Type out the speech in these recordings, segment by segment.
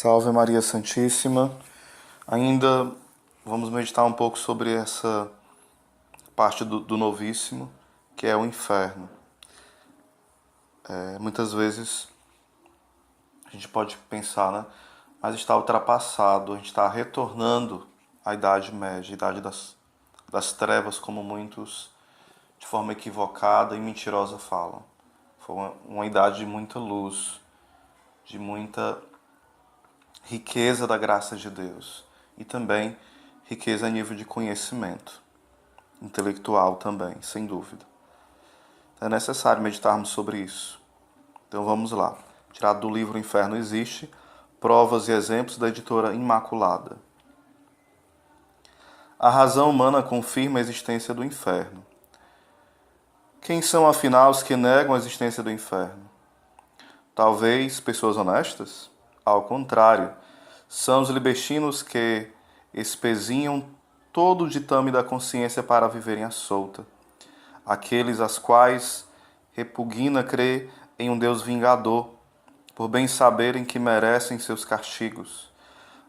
Salve Maria Santíssima. Ainda vamos meditar um pouco sobre essa parte do novíssimo, que é o inferno. Muitas vezes a gente pode pensar, né? Mas está ultrapassado, a gente está retornando à Idade Média, a Idade das Trevas, como muitos, de forma equivocada e mentirosa, falam. Foi uma idade de muita luz, de muita riqueza da graça de Deus e também riqueza a nível de conhecimento intelectual também, sem dúvida. É necessário meditarmos sobre isso. Então vamos lá. Tirado do livro O Inferno Existe, Provas e Exemplos, da editora Imaculada. A razão humana confirma a existência do inferno. Quem são, afinal, os que negam a existência do inferno? Talvez pessoas honestas? Ao contrário, são os libertinos que espezinham todo o ditame da consciência para viverem à solta. Aqueles às quais repugna crer em um Deus vingador, por bem saberem que merecem seus castigos.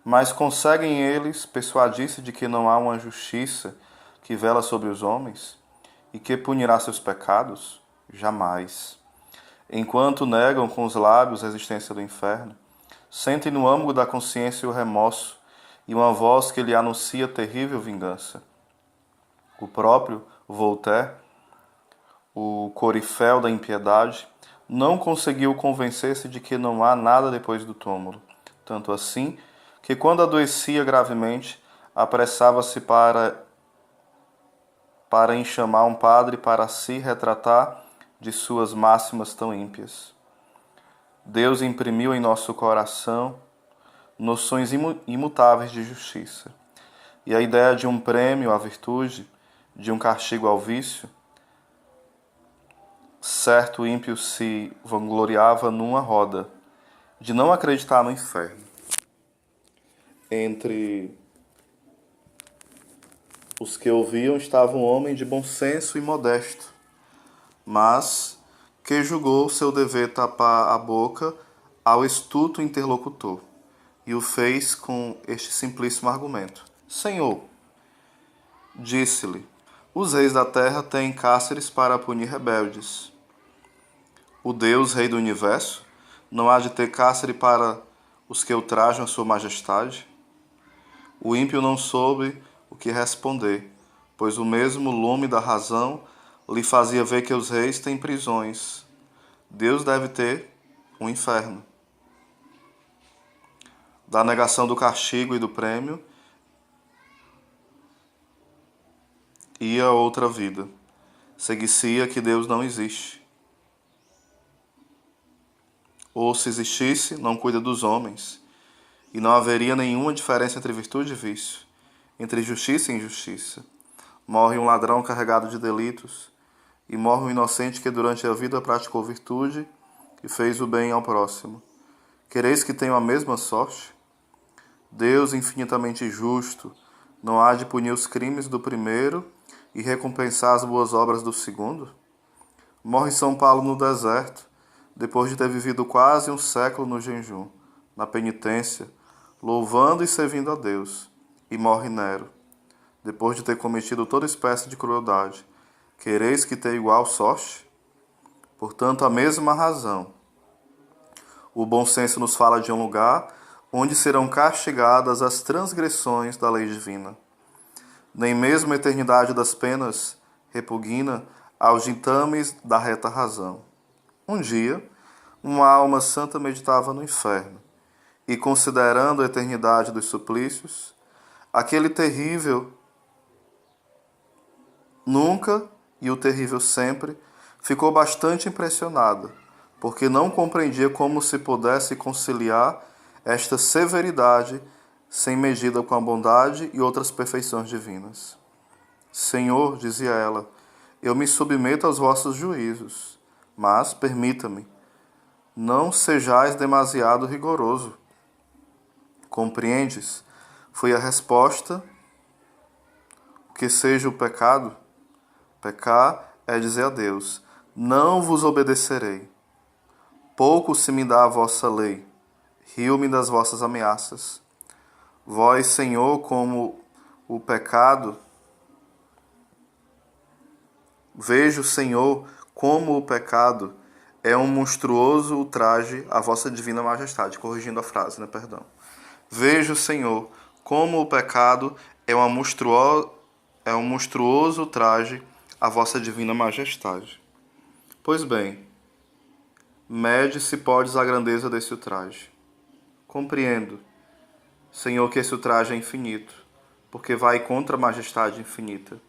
Mas conseguem eles persuadir-se de que não há uma justiça que vela sobre os homens e que punirá seus pecados? Jamais. Enquanto negam com os lábios a existência do inferno, sentem no âmago da consciência o remorso e uma voz que lhe anuncia terrível vingança. O próprio Voltaire, o corifeu da impiedade, não conseguiu convencer-se de que não há nada depois do túmulo. Tanto assim que, quando adoecia gravemente, apressava-se para enxamar um padre para se retratar de suas máximas tão ímpias. Deus imprimiu em nosso coração noções imutáveis de justiça. E a ideia de um prêmio à virtude, de um castigo ao vício, certo ímpio se vangloriava numa roda, de não acreditar no inferno. Entre os que ouviam estava um homem de bom senso e modesto, mas que julgou seu dever tapar a boca ao astuto interlocutor, e o fez com este simplíssimo argumento. Senhor, disse-lhe, os reis da terra têm cárceres para punir rebeldes. O Deus, Rei do Universo, não há de ter cárcere para os que ultrajam a sua majestade? O ímpio não soube o que responder, pois o mesmo lume da razão lhe fazia ver que os reis têm prisões. Deus deve ter um inferno. Da negação do castigo e do prêmio, ia outra vida. Seguir-se-ia que Deus não existe. Ou, se existisse, não cuida dos homens, e não haveria nenhuma diferença entre virtude e vício, entre justiça e injustiça. Morre um ladrão carregado de delitos, e morre um inocente que durante a vida praticou virtude e fez o bem ao próximo. Quereis que tenham a mesma sorte? Deus, infinitamente justo, não há de punir os crimes do primeiro e recompensar as boas obras do segundo? Morre São Paulo no deserto, depois de ter vivido quase um século no jejum, na penitência, louvando e servindo a Deus. E morre Nero, depois de ter cometido toda espécie de crueldade. Quereis que tenha igual sorte? Portanto, a mesma razão. O bom senso nos fala de um lugar onde serão castigadas as transgressões da lei divina. Nem mesmo a eternidade das penas repugna aos ditames da reta razão. Um dia, uma alma santa meditava no inferno, e considerando a eternidade dos suplícios, aquele terrível nunca e o terrível sempre, ficou bastante impressionada, porque não compreendia como se pudesse conciliar esta severidade sem medida com a bondade e outras perfeições divinas. Senhor, dizia ela, eu me submeto aos vossos juízos, mas, permita-me, não sejais demasiado rigoroso. Compreendes? Foi a resposta. O que seja o pecado? Pecar é dizer a Deus, não vos obedecerei. Pouco se me dá a vossa lei. rio-me das vossas ameaças. Vós, Senhor, vejo, Senhor, como o pecado é um monstruoso ultraje à vossa divina majestade. Corrigindo a frase, né? Perdão. Vejo, Senhor, como o pecado é um monstruoso ultraje à vossa divina majestade. Pois bem, mede se podes a grandeza desse ultraje. Compreendo, Senhor, que esse ultraje é infinito, porque vai contra a majestade infinita.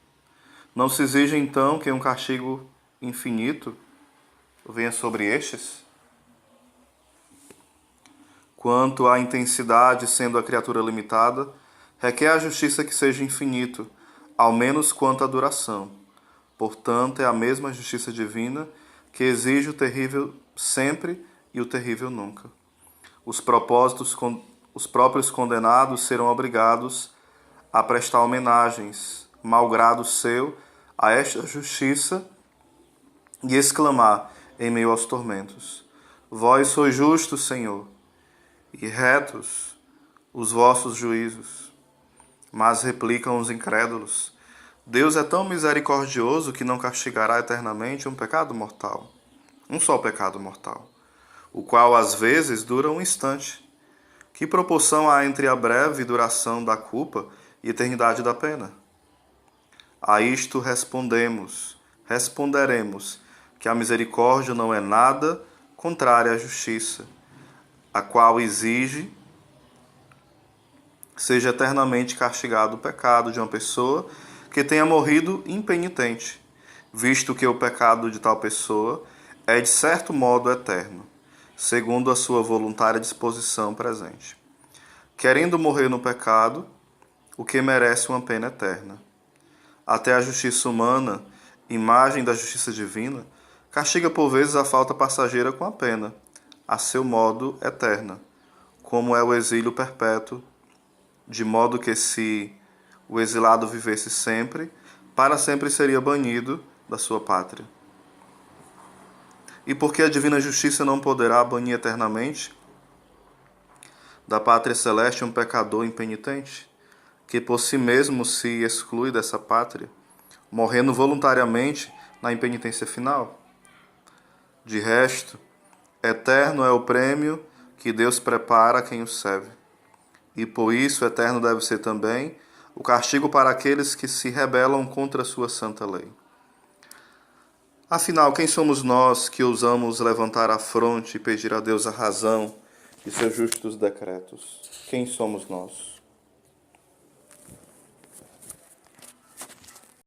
Não se exige, então, que um castigo infinito venha sobre estes? Quanto à intensidade, sendo a criatura limitada, requer a justiça que seja infinito, ao menos quanto à duração. Portanto, é a mesma justiça divina que exige o terrível sempre e o terrível nunca. Os próprios condenados serão obrigados a prestar homenagens, malgrado seu, a esta justiça e exclamar em meio aos tormentos: Vós sois justos, Senhor, e retos os vossos juízos. Mas replicam os incrédulos: Deus é tão misericordioso que não castigará eternamente um pecado mortal, um só pecado mortal, o qual às vezes dura um instante. Que proporção há entre a breve duração da culpa e a eternidade da pena? A isto responderemos, que a misericórdia não é nada contrária à justiça, a qual exige seja eternamente castigado o pecado de uma pessoa que tenha morrido impenitente, visto que o pecado de tal pessoa é de certo modo eterno, segundo a sua voluntária disposição presente, querendo morrer no pecado, o que merece uma pena eterna. Até a justiça humana, imagem da justiça divina, castiga por vezes a falta passageira com a pena, a seu modo eterna, como é o exílio perpétuo, de modo que se o exilado vivesse sempre, para sempre seria banido da sua pátria. E porque a divina justiça não poderá banir eternamente da pátria celeste um pecador impenitente, que por si mesmo se exclui dessa pátria, morrendo voluntariamente na impenitência final? De resto, eterno é o prêmio que Deus prepara a quem o serve, e por isso eterno deve ser também o castigo para aqueles que se rebelam contra a sua santa lei. Afinal, quem somos nós que ousamos levantar a fronte e pedir a Deus a razão de seus justos decretos? Quem somos nós?